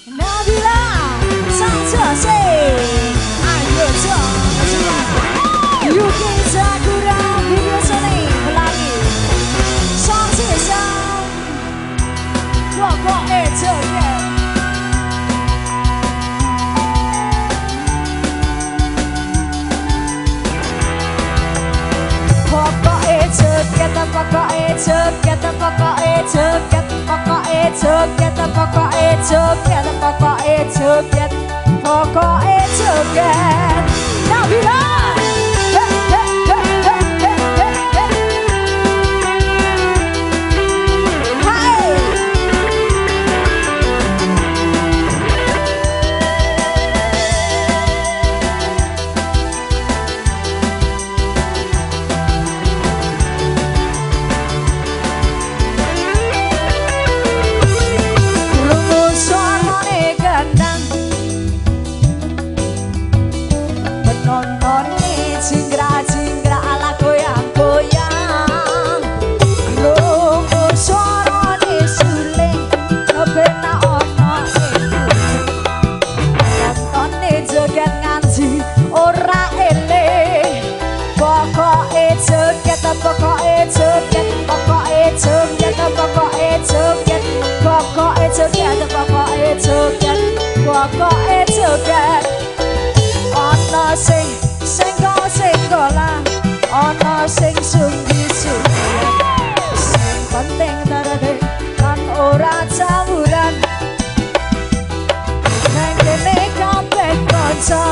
Nabila Sanjose ayo coba Yuki Sakura video seni pelangi Sang sesang pokoknya joget pokoknya joget pokoknya joget pokoknya joget pokoknya joget pokoknya joget pokoknya joget pokoknya joget Nabila jinggra-jinggra ala goyang-goyang lungo suarane suling kepena ono nontonne joget nganti ora eleh pokoke joget pokoke joget pokoke joget pokoke joget pokoke joget pokoke joget pokoke joget ono sing senggolan ono sing sunggi-sunggian sing penting tarane kan ora camuran nang kene kabeh kanca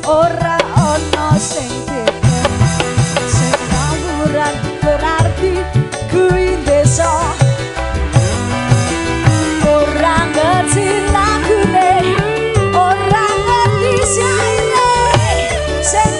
ora ono sing beda sing camuran berarti kuwi desa ora ngerti lagune ora ngerti syaire sing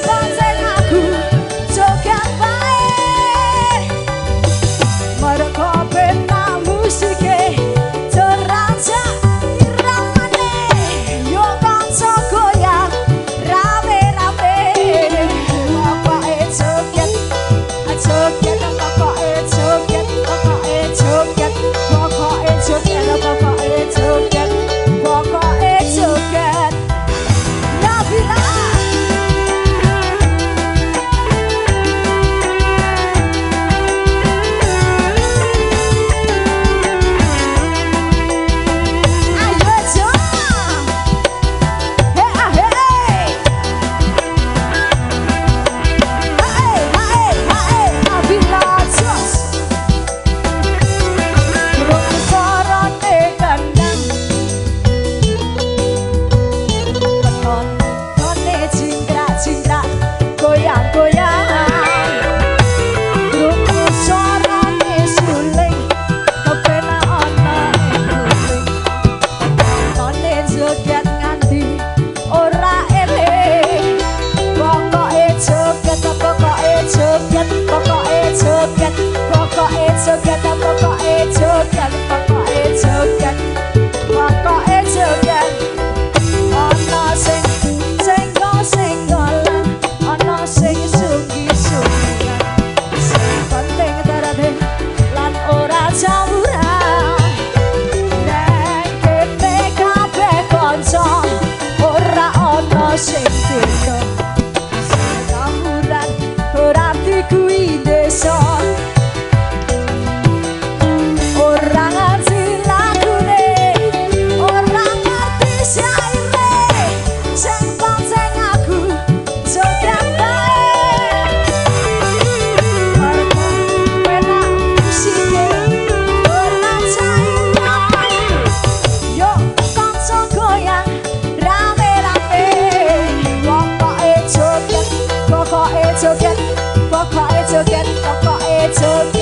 joget, pokoknya joget